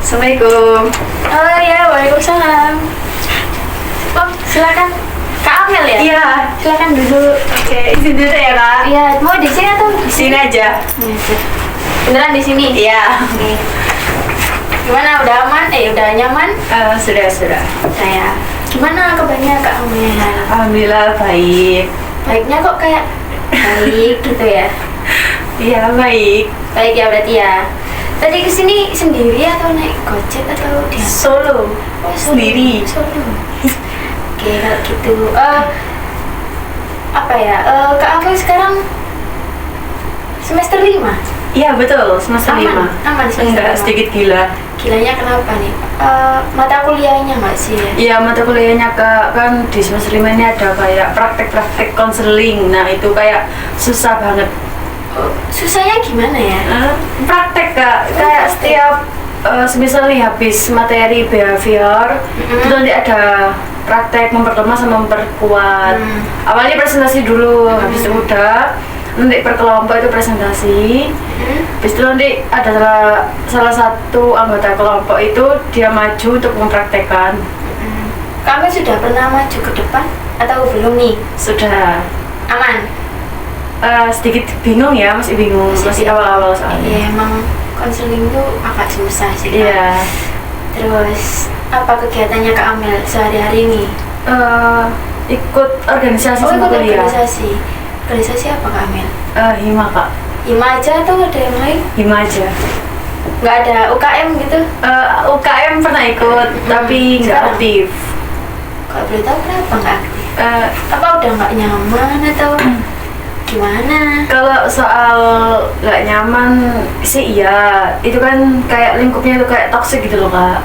Assalamualaikum. Oh ya, waalaikumsalam. Oh, silakan. Kak Amel ya? Iya. Silakan duduk. Oke, izin dulu ya kak. Iya, mau di sini atau di Sini aja. Beneran di sini? Iya. Oke. Gimana? Udah aman? Udah nyaman? Sudah. Saya. Gimana kabarnya Kak Amel? Alhamdulillah baik. Baiknya kok kayak baik gitu ya? Iya baik. Baik ya berarti ya. Tadi kesini sendiri atau naik gojek atau dia? Solo. Oh, Sendiri. Solo. Oke, kalau gitu. Apa ya? Kak Amel sekarang semester 5? Iya betul. Semester 5. Aman semester Enggak 5. sedikit gila. Gilanya kenapa nih? Mata kuliahnya nggak sih ya? Iya mata kuliahnya kak, kan di semester 5 ini ada kayak praktek konseling. Nah itu kayak susah banget. Susahnya gimana ya? Praktek kak, kayak setiap semisal nih habis materi behavior itu nanti ada praktek memperlemah sama memperkuat. Awalnya presentasi dulu, habis itu udah nanti per kelompok itu presentasi. Habis itu nanti ada salah satu anggota kelompok itu dia maju untuk mempraktekkan. Kamu sudah pernah maju ke depan atau belum nih? Sudah. Aman? Sedikit bingung ya, masih bingung, masih awal-awal soalnya. Iya, emang konseling itu agak susah sih. Iya. Terus apa kegiatannya Kak Amel sehari-hari ini? Ikut organisasi Oh, sama ikut kuliah. organisasi. Organisasi apa Kak Amel? Hima kak. Hima aja atau ada yang lain? Hima aja. Nggak ada UKM gitu? UKM pernah ikut tapi nggak Sekarang? aktif. Kalau boleh tahu kenapa nggak aktif? Eh, Apa udah nggak nyaman atau gimana? Kalau soal nggak nyaman sih iya, itu kan kayak lingkupnya itu kayak toxic gitu loh kak.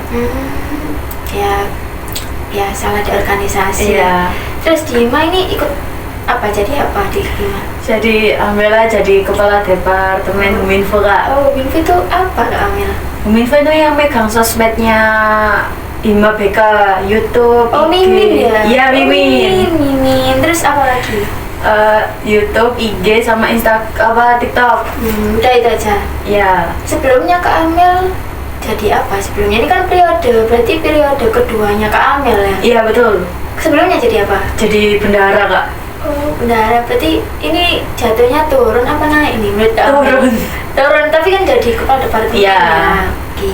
Ya biasalah di organisasi. Iya. Terus di Hima ini ikut apa? Jadi apa di Hima? Jadi alhamdulillah jadi kepala departemen Huminfo kak. Oh, Hima itu apa Kak Amel? Huminfo itu yang megang sosmednya Hima BK, YouTube, Oh, IG. Mimin ya? Iya Mimin. Oh, Mimin. Terus apa lagi? YouTube, IG sama TikTok. Udah itu aja. Ya, Sebelumnya Kak Amel jadi apa? Sebelumnya ini kan berarti periode keduanya Kak Amel ya? iya betul. Sebelumnya jadi apa? Jadi bendahara kak. Oh, bendahara. Berarti ini jatuhnya turun apa naik nih menurut Kak Amel? Turun. Turun, tapi kan jadi kepala departemen. Iya. Ya. Oke.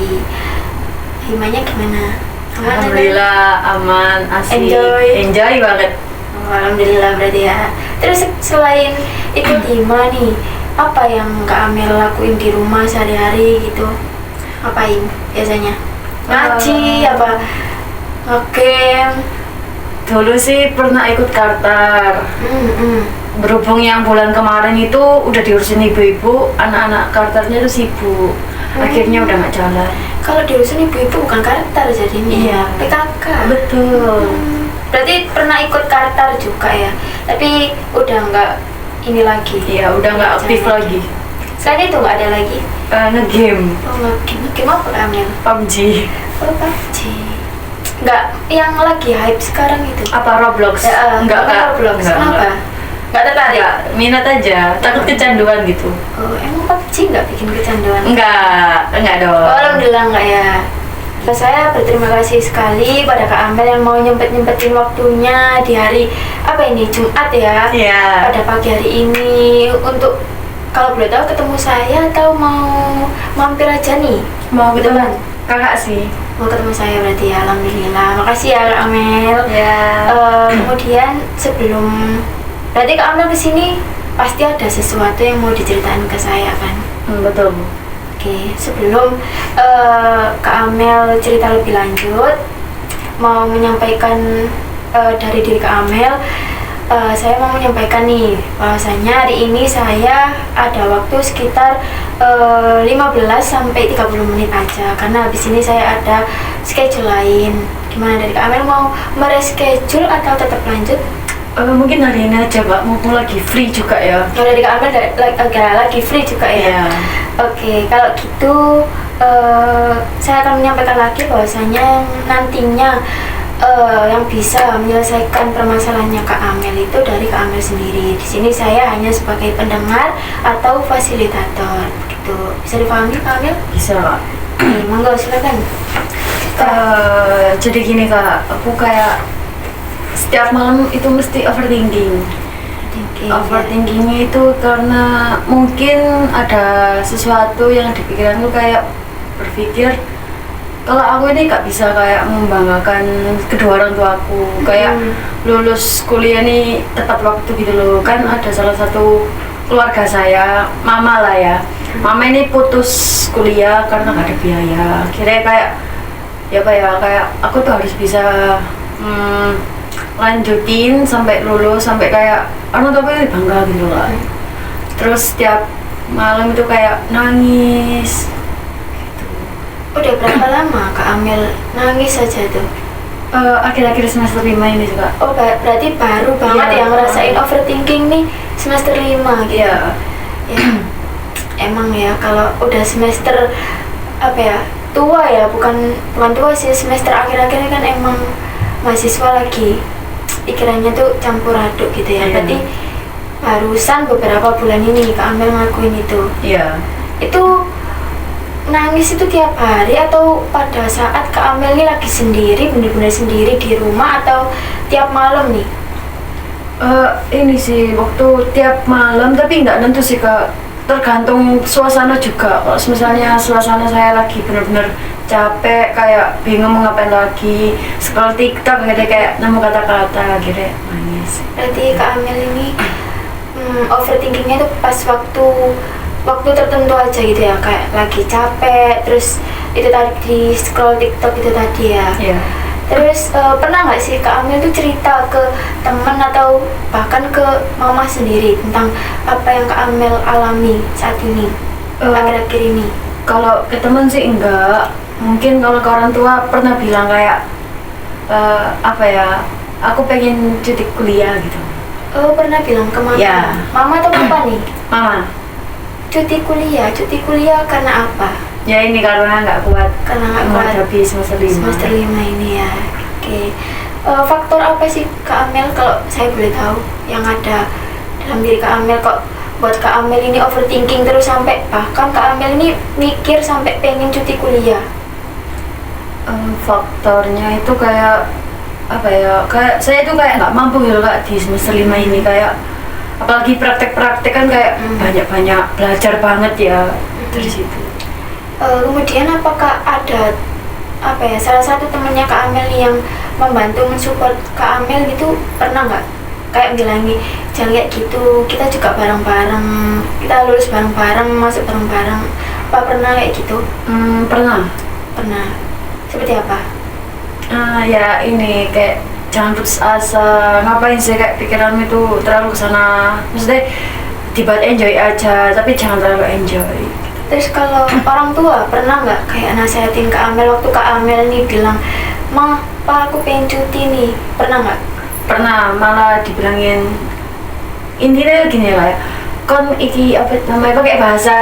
Himanya gimana? Aman, Alhamdulillah aman, asik. Enjoy. Banget. Oh, alhamdulillah berarti ya. Terus selain ikut Hima nih, apa yang Kak Amel lakuin di rumah sehari-hari gitu? Ngapain biasanya? Ngaji apa? Ngegame? Dulu sih pernah ikut Kartar. Berhubung yang bulan kemarin itu udah diurusin ibu-ibu, anak-anak Kartarnya itu sibuk. Akhirnya udah nggak jalan. Kalau diurusin ibu-ibu bukan Kartar jadinya. Iya. PKK. Betul. Berarti pernah ikut Kartar juga ya, tapi udah nggak ini lagi. Iya, udah nggak aktif jalan lagi. Selain itu nggak ada lagi. Ngegame Oh, ngegame apa Kak Amel? PUBG. Oh, PUBG. Nggak yang lagi hype sekarang itu. Apa Roblox? Enggak bukan kak. Roblox. Enggak, Kenapa? enggak. Nggak tertarik? Enggak, minat aja. Takut kecanduan gitu. Oh, emang PUBG nggak bikin kecanduan? Enggak dong. Oh, alhamdulillah nggak ya. Saya berterima kasih sekali pada Kak Amel yang mau nyempetin waktunya di hari apa ini Jumat ya. Iya. Pada pagi hari ini untuk kalau boleh tahu ketemu saya atau mau mampir aja nih? Mau Gitu ketemu kan? kakak sih. Mau ketemu saya berarti ya, alhamdulillah. Makasih ya Kak Amel. Ya. Kemudian sebelum berarti Kak Amel kesini pasti ada sesuatu yang mau diceritain ke saya kan? Betul. Oke, sebelum Kak Amel cerita lebih lanjut, mau menyampaikan dari diri Kak Amel, saya mau menyampaikan nih bahwasanya hari ini saya ada waktu sekitar 15 sampai 30 menit aja karena habis ini saya ada schedule lain. Gimana dari Kak Amel, mau mereschedule atau tetap lanjut? Mungkin hari ini aja Mbak, mumpung lagi free juga ya. Kalau dari Kak Amel lagi free juga ya? Iya. Oke, kalau gitu saya akan menyampaikan lagi bahwasanya nantinya yang bisa menyelesaikan permasalahannya Kak Amel itu dari Kak Amel sendiri. Di sini saya hanya sebagai pendengar atau fasilitator, gitu. Bisa dipahami Kak Amel? Bisa Kak. Nih, monggo silakan. Jadi gini kak, aku kayak setiap malam itu mesti overthinking. Overthinkingnya itu karena mungkin ada sesuatu yang di pikiranku kayak berpikir kalau aku ini gak bisa kayak membanggakan kedua orang tuaku, kayak lulus kuliah nih tepat waktu gitu loh. Kan ada salah satu keluarga saya, mama lah ya, mama ini putus kuliah karena gak ada biaya. Akhirnya kayak ya kayak aku tuh harus bisa lanjutin sampai lulus, sampai kayak orang tua ini bangga gitu lah. Terus setiap malam itu kayak nangis. Udah berapa lama Kak Amel nangis saja tuh? Akhir-akhir semester 5 ini juga. Oh, berarti baru banget Iya, yang ngerasain overthinking nih semester 5 gitu. Iya. Ya, emang ya kalau udah semester apa ya, tua ya, bukan tua sih, semester akhir-akhirnya kan emang mahasiswa lagi pikirannya tuh campur aduk gitu ya. Iya. Berarti barusan beberapa bulan ini Kak Amel ngelakuin itu. Iya. Itu nangis itu tiap hari atau pada saat Kak Amel ini lagi sendiri, benar-benar sendiri di rumah, atau tiap malam nih? Ini sih waktu tiap malam, tapi nggak nentu sih kak, tergantung suasana juga. Kalau misalnya suasana saya lagi benar-benar capek, kayak bingung mau ngapain lagi, scroll TikTok gitu, kayak nemu kata-kata gitu, nangis. Berarti Kak Amel ini overthinkingnya tuh pas waktu tertentu aja gitu ya, kayak lagi capek, terus itu tadi di scroll TikTok itu tadi ya. Iya. Terus pernah nggak sih Kak Amel tuh cerita ke teman atau bahkan ke mama sendiri tentang apa yang Kak Amel alami saat ini, akhir-akhir ini? Kalau ke temen sih enggak, mungkin kalau ke orang tua pernah bilang kayak apa ya, aku pengen cuti kuliah gitu. Oh, pernah bilang ke mama? Ya. Mama atau papa nih? Mama. Cuti kuliah karena apa? Ya ini karena nggak kuat. Karena nggak kuat menghadapi semester 5. semester 5 ini ya. Oke. Faktor apa sih Kak Amel, kalau saya boleh tahu, yang ada dalam diri Kak Amel kok buat Kak Amel ini overthinking terus sampai bahkan Kak Amel ini mikir sampai pengen cuti kuliah? Faktornya itu kayak apa ya, kayak saya tuh kayak nggak mampu gitu kak di semester 5 ini, kayak apalagi praktek-praktek kan kayak banyak-banyak belajar banget ya dari situ. Kemudian apakah ada apa ya, salah satu temennya Kak Amel yang membantu mensupport Kak Amel gitu, pernah nggak kayak bilangi jangan kayak gitu, kita juga bareng-bareng, kita lulus bareng-bareng, masuk bareng-bareng, apa pernah kayak gitu? Pernah. Seperti apa? Ya ini kayak jangan putus asa, ngapain sih kayak pikiranmu itu terlalu kesana, maksudnya dibuat enjoy aja tapi jangan terlalu enjoy. Terus kalau orang tua pernah nggak kayak nasehatin Kak Amel waktu Kak Amel nih bilang, "Ma, Pa, aku pengen cuti nih," pernah nggak? Pernah, malah dibilangin intinya gini lah ya, kon iki apa namanya, pakai bahasa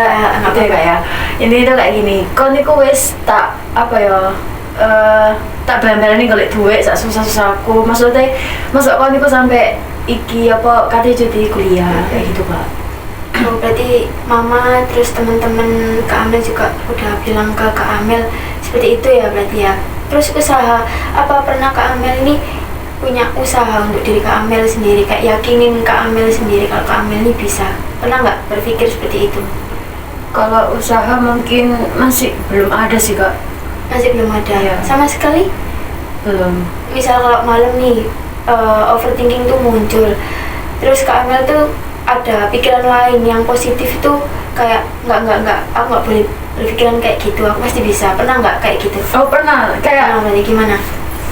gitu ya kak ya, intinya itu kayak gini, kon iku wis tak apa ya, tak belan-belani golek duit sak susah-susahku, maksudnya masuk kon iku sampai iki apa katanya cuti kuliah kayak gitu kak. Oh, berarti mama terus teman-teman Kak Amel juga udah bilang ke Kak Amel seperti itu ya berarti ya. Terus usaha apa pernah Kak Amel ini punya usaha untuk diri Kak Amel sendiri, kayak yakinin Kak Amel sendiri kalau Kak Amel ini bisa? Pernah nggak berpikir seperti itu? Kalau usaha mungkin masih belum ada sih kak. Masih belum ada? Iya. Sama sekali? Belum. Misal kalau malam nih overthinking tuh muncul, terus Kak Amel tuh ada pikiran lain yang positif itu kayak nggak, aku nggak boleh berpikiran kayak gitu, aku pasti bisa. Pernah nggak kayak gitu? Oh pernah, kayak Berarti gimana?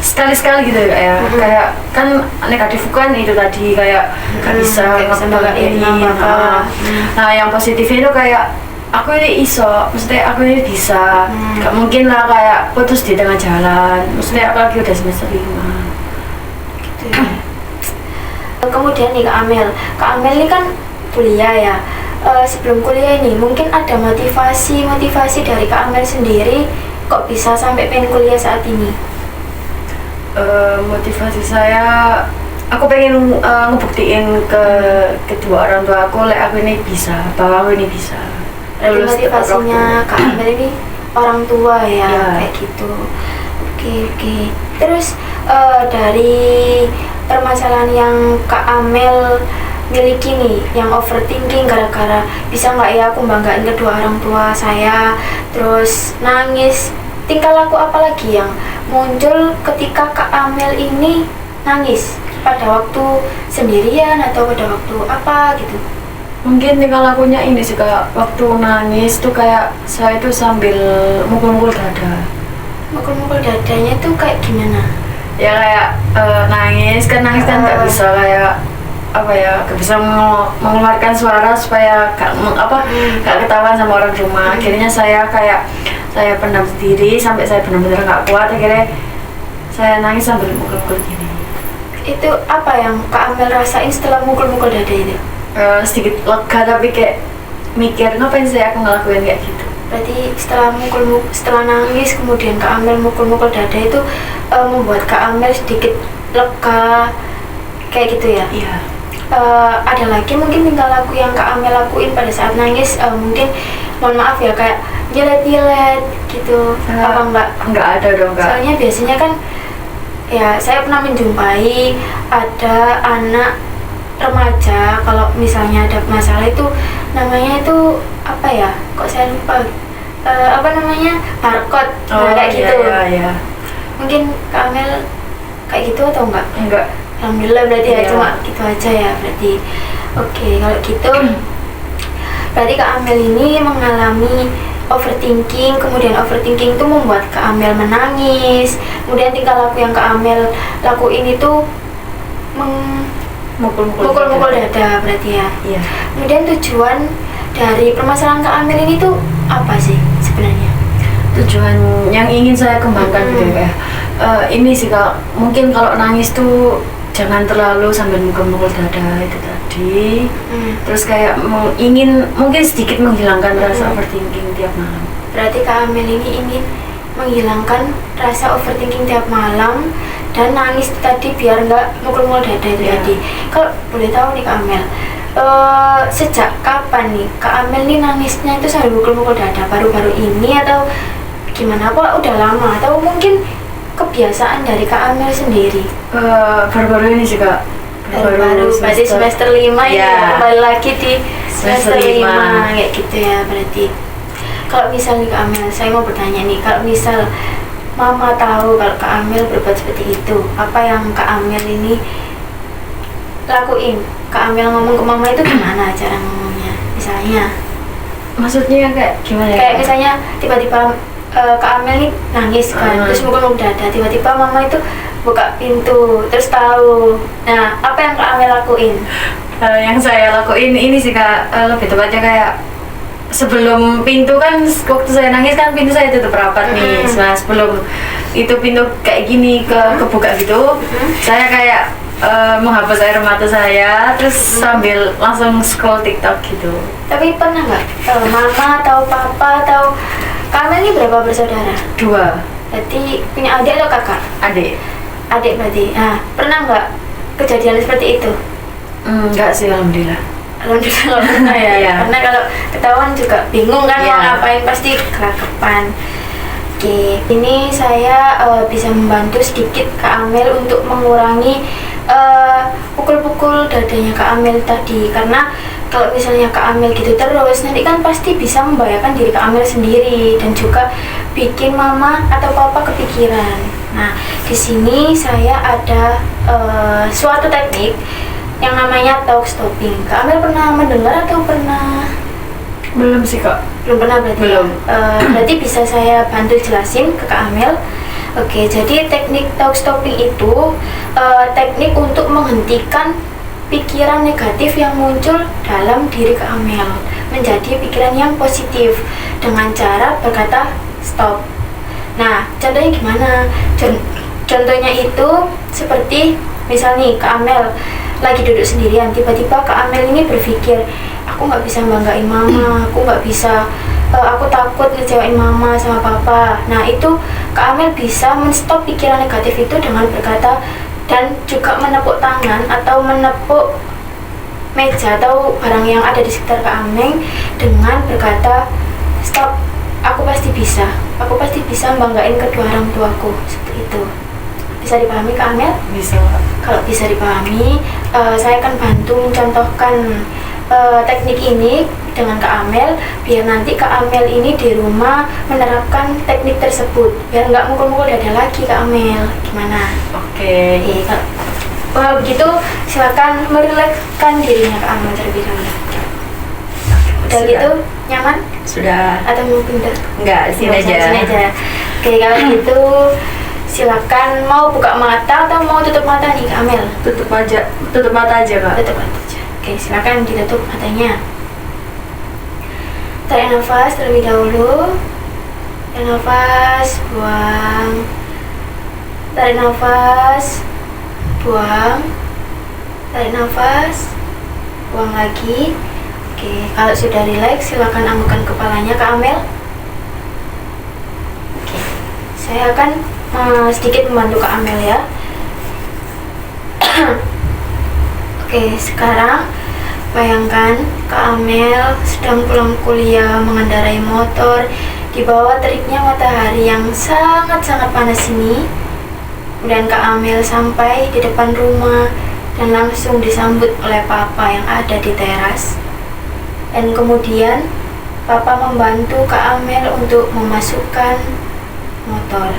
sekali-sekali gitu ya, kayak kan negatif kan itu tadi kayak gak bisa banggain ini. apa. Nah yang positifnya itu kayak aku ini iso, maksudnya aku ini bisa, gak mungkin lah kayak putus di tengah jalan, maksudnya apalagi udah semester 5 Gitu ya. Kemudian nih Kak Amel ini kan kuliah ya. Sebelum kuliah ini mungkin ada motivasi dari Kak Amel sendiri kok bisa sampai pengen kuliah saat ini? Motivasi saya, aku pengen ngebuktiin ke kedua orang tua aku, aku ini bisa, bahwa aku ini bisa. Berarti motivasinya Kak Amel ini orang tua ya, Ya. kayak gitu. Oke. Terus dari permasalahan yang Kak Amel miliki nih, yang overthinking gara-gara bisa nggak ya aku banggain kedua orang tua saya, terus nangis, tingkah laku apa lagi yang muncul ketika Kak Amel ini nangis pada waktu sendirian atau pada waktu apa gitu? Mungkin tingkah lakunya ini sih, kayak waktu nangis tuh kayak saya tuh sambil mukul-mukul dada. Mukul-mukul dadanya tuh kayak gimana? Ya kayak nangis kan nggak bisa kayak apa ya, nggak bisa mengeluarkan suara supaya nggak ketahuan sama orang rumah. Akhirnya saya pendam sendiri sampai saya benar-benar nggak kuat, akhirnya saya nangis sambil mukul-mukul gini. Itu apa yang Kak Amel rasain setelah mukul-mukul dada itu? Sedikit lega, tapi kayak mikir ngapain sih aku ngelakuin kayak gitu. Berarti setelah nangis kemudian Kak Amel mukul-mukul dada itu membuat Kak Amel sedikit lega kayak gitu ya? Iya. Ada lagi mungkin tingkah laku yang Kak Amel lakuin pada saat nangis, mungkin mohon maaf ya, kayak jilet-jilet gitu, apa enggak? Enggak ada dong, Kak. Soalnya biasanya kan ya saya pernah menjumpai ada anak remaja kalau misalnya ada masalah itu namanya itu apa ya, kok saya lupa, apa namanya, barcode, kayak gitu. Iya. Mungkin Kak Amel kayak gitu atau enggak? Enggak. Alhamdulillah berarti ya, Iya. cuma gitu aja ya berarti. Oke, kalau gitu berarti Kak Amel ini mengalami overthinking, kemudian overthinking itu membuat Kak Amel menangis, kemudian tingkah laku yang Kak Amel lakuin itu mukul-mukul dada berarti ya. Iya. Kemudian tujuan dari permasalahan Kak Amel ini tuh apa sih sebenarnya? Tujuan yang ingin saya kembangkan gitu ya. Ini sih, Kak, mungkin kalau nangis tuh jangan terlalu sambil mukul-mukul dada itu tadi. Terus kayak ingin mungkin sedikit menghilangkan rasa overthinking tiap malam. Berarti Kak Amel ini ingin menghilangkan rasa overthinking tiap malam dan nangis itu tadi biar nggak mukul-mukul dada itu Iya. tadi. Kalau boleh tahu nih Kak Amel, sejak kapan nih Kak Amel nih nangisnya itu sambil mukul-mukul dada? Baru-baru ini atau gimana? Apa udah lama atau mungkin kebiasaan dari Kak Amel sendiri? Baru-baru ini sih, Kak. Baru-baru, berarti semester 5 Ya. ya, kembali lagi di semester Semester 5 kayak gitu ya berarti. Kalau misal nih Kak Amel, saya mau bertanya nih, kalau misal Mama tahu kalau Kak Amel berbuat seperti itu, apa yang Kak Amel ini lakuin? Kak Amel ngomong ke Mama itu gimana cara ngomongnya? Misalnya, Maksudnya kayak gimana ya? kayak misalnya tiba-tiba Kak Amel nih nangis kan, terus mukul dada, tiba-tiba Mama itu buka pintu, terus tahu. Nah, apa yang Kak Amel lakuin? Yang saya lakuin ini sih, Kak, lebih tepatnya kayak sebelum pintu kan, waktu saya nangis kan pintu saya tutup rapat nih. Nah, sebelum itu pintu kayak gini kebuka gitu, saya kayak menghapus air mata saya, terus sambil langsung scroll TikTok gitu. Tapi pernah nggak Mama atau Papa atau Kak Amel ini berapa bersaudara? 2 Berarti punya adik atau kakak? adik. Adik berarti. Nah, pernah nggak kejadian seperti itu? Enggak sih, alhamdulillah. Alhamdulillah nggak pernah ya. Iya. Karena kalau ketahuan juga bingung kan mau Iya. ngapain, pasti kelakapan. Oke, ini saya bisa membantu sedikit Kak Amel untuk mengurangi pukul-pukul dadanya Kak Amel tadi, karena kalau misalnya Kak Amel gitu terus nanti kan pasti bisa membahayakan diri Kak Amel sendiri dan juga bikin Mama atau Papa kepikiran. Nah, di sini saya ada suatu teknik yang namanya talk stopping. Kak Amel pernah mendengar atau pernah? Belum sih, Kak. Belum pernah berarti. Belum. Berarti bisa saya bantu jelasin ke Kak Amel. Oke, jadi teknik talk stopping itu teknik untuk menghentikan pikiran negatif yang muncul dalam diri Kak Amel menjadi pikiran yang positif dengan cara berkata stop. Nah, contohnya gimana? Contohnya itu seperti misal nih Kak Amel lagi duduk sendirian, tiba-tiba Kak Amel ini berpikir, aku nggak bisa banggain Mama, aku nggak bisa, aku takut ngecewain Mama sama Papa. Nah, itu Kak Amel bisa menstop pikiran negatif itu dengan berkata dan juga menepuk tangan atau menepuk meja atau barang yang ada di sekitar Kak Amel dengan berkata stop. aku pasti bisa membanggain kedua orang tuaku, seperti itu. Bisa dipahami Kak Amel? Bisa. Kalau bisa dipahami, saya akan bantu mencontohkan teknik ini dengan Kak Amel, biar nanti Kak Amel ini di rumah menerapkan teknik tersebut, biar nggak mukul-mukul dada lagi Kak Amel. Gimana? Oke. Kalau begitu silakan merilekskan dirinya Kak Amel terlebih dahulu. Udah Sudah. gitu nyaman? Sudah. Atau mau pindah? Enggak, sini aja. Sini aja. Oke, kalau gitu silakan, mau buka mata atau mau tutup mata nih Kak Amel? Tutup mata aja, Kak. Tutup mata aja. Oke, silakan ditutup matanya. Tarik nafas terlebih dahulu. Tarik nafas, buang. Tarik nafas, buang. Tarik nafas, buang lagi. Oke, kalau sudah rileks silakan anggukan kepalanya Kak Amel. Oke, saya akan sedikit membantu Kak Amel ya. Oke, sekarang bayangkan Kak Amel sedang pulang kuliah mengendarai motor di bawah teriknya matahari yang sangat-sangat panas ini. Kemudian Kak Amel sampai di depan rumah dan langsung disambut oleh Papa yang ada di teras. Dan kemudian Papa membantu Kak Amel untuk memasukkan motor.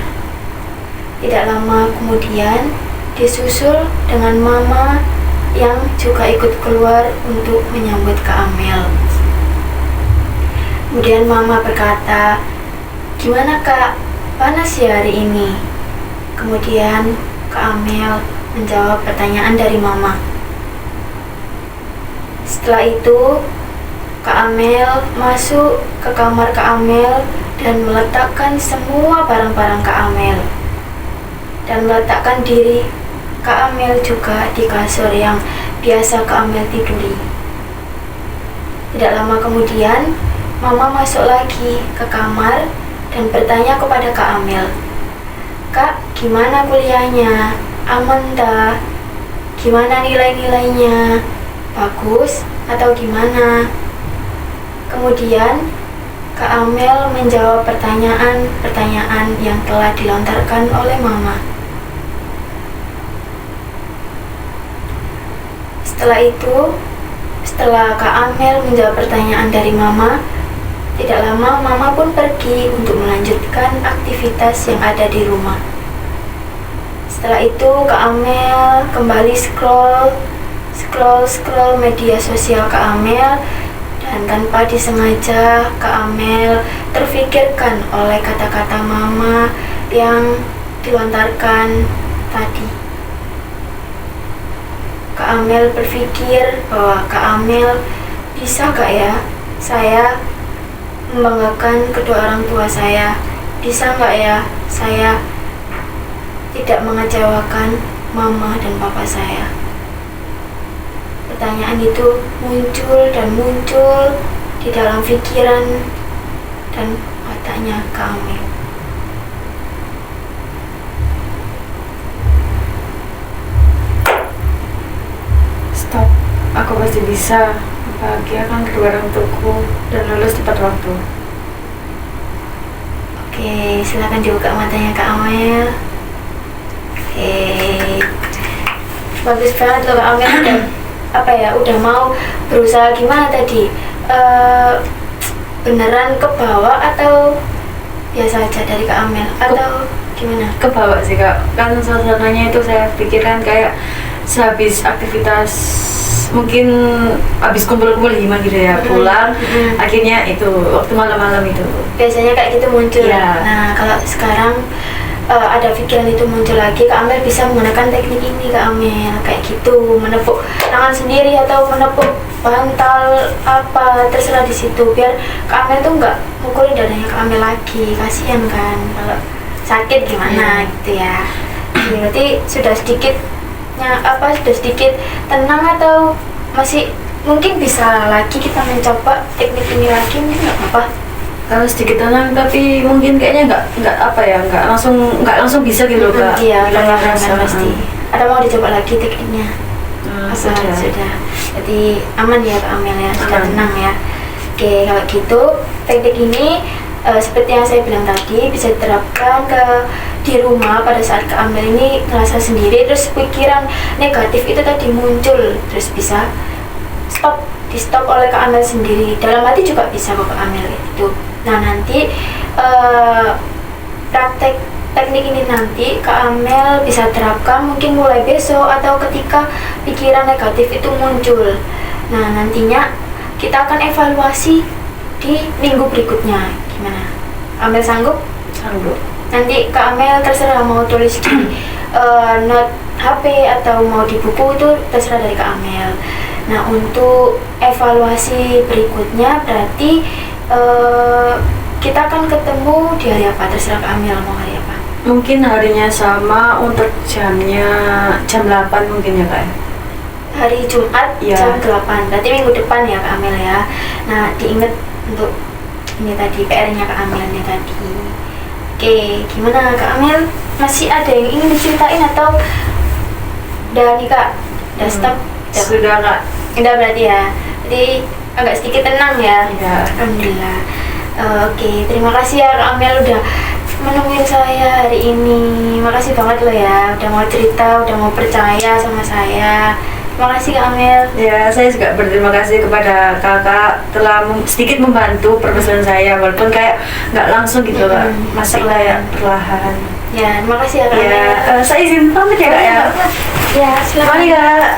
Tidak lama kemudian disusul dengan Mama yang juga ikut keluar untuk menyambut Kak Amel. Kemudian Mama berkata, "Gimana Kak, panas ya hari ini?" Kemudian Kak Amel menjawab pertanyaan dari Mama. Setelah itu Kak Amel masuk ke kamar Kak Amel dan meletakkan semua barang-barang Kak Amel. Dan meletakkan diri Kak Amel juga di kasur yang biasa Kak Amel tiduri. Tidak lama kemudian, Mama masuk lagi ke kamar dan bertanya kepada Kak Amel, "Kak, gimana kuliahnya? Aman dah? Gimana nilai-nilainya? Bagus atau gimana?" Kemudian Kak Amel menjawab pertanyaan-pertanyaan yang telah dilontarkan oleh Mama. Setelah Kak Amel menjawab pertanyaan dari Mama, tidak lama Mama pun pergi untuk melanjutkan aktivitas yang ada di rumah. Setelah itu Kak Amel kembali scroll media sosial Kak Amel. Dan tanpa disengaja Kak Amel terfikirkan oleh kata-kata Mama yang dilontarkan tadi. Kak Amel berpikir bahwa Kak Amel, bisa gak ya saya membanggakan kedua orang tua saya? Bisa gak ya saya tidak mengecewakan Mama dan Papa saya? Pertanyaan itu muncul dan muncul di dalam pikiran dan otaknya Kak Amel. Stop. Aku pasti bisa membahagiakan kedua orang tuaku dan lulus tepat waktu. Oke, silakan dibuka matanya Kak Amel. Oke, bagus banget loh Kak Amel. Udah mau berusaha gimana tadi? Beneran ke bawah atau biasa aja dari Kak Amel? Atau gimana? Ke bawah sih, Kak. Kan suasananya itu saya pikirkan kayak sehabis aktivitas, mungkin habis kumpul-kumpul hima gitu ya, pulang. Akhirnya itu waktu malam-malam itu Biasanya kayak gitu muncul. Iya. Nah, kalau sekarang ada pikiran itu muncul lagi, Kak Amel bisa menggunakan teknik ini Kak Amel, kayak gitu, menepuk tangan sendiri atau menepuk bantal apa terserah di situ, biar Kak Amel tuh nggak mukulin dadanya Kak Amel lagi, kasihan kan kalau sakit gimana gitu ya. Jadi berarti sudah sedikit tenang atau masih mungkin bisa lagi kita mencoba teknik ini lagi, mungkin nggak apa-apa. kalau sedikit tenang, tapi mungkin kayaknya nggak langsung bisa gitu loh, Kak. Iya, Hilangnya perlahan pasti. Atau mau dicoba lagi tekniknya? sudah. Jadi aman ya Kak Amel ya, sudah Aman. tenang ya. Oke, kalau gitu teknik ini seperti yang saya bilang tadi, bisa diterapkan di rumah pada saat Kak Amel ini ngerasa sendiri, terus pikiran negatif itu tadi muncul, terus bisa di stop oleh Kak Amel sendiri. Dalam hati juga bisa kok Kak Amel itu. Nah nanti praktek teknik ini nanti Kak Amel bisa terapkan mungkin mulai besok atau ketika pikiran negatif itu muncul. Nah nantinya kita akan evaluasi di minggu berikutnya. Gimana? Amel sanggup? Sanggup. Nanti Kak Amel terserah mau tulis di note HP atau mau di buku, itu terserah dari Kak Amel. Nah untuk evaluasi berikutnya berarti kita akan ketemu di hari apa? Terserah Kak Amel mau hari apa. Mungkin harinya sama, untuk jamnya jam 8 mungkin ya Kak. Hari Jumat Ya. jam 8, berarti minggu depan ya Kak Amel ya. Nah diingat untuk ini tadi PR-nya Kak Amel ini tadi. Oke, gimana Kak Amel? Masih ada yang ingin diceritain atau udah nih Kak? Udah stop? Sudah Kak. Udah berarti ya. Jadi agak sedikit tenang ya. Ya. Alhamdulillah. Oke, terima kasih ya Kak Amel udah menemuin saya hari ini. Makasih banget loh ya, udah mau cerita, udah mau percaya sama saya. Terima kasih Kak Amel. Ya, saya juga berterima kasih kepada kakak telah sedikit membantu permasalahan saya, walaupun kayak nggak langsung gitu Kak, masih kayak perlahan. Ya, terima kasih ya Kak Ya, Amel. saya izin pamit ya Kak ya. Ya, silakan. Mari Kak.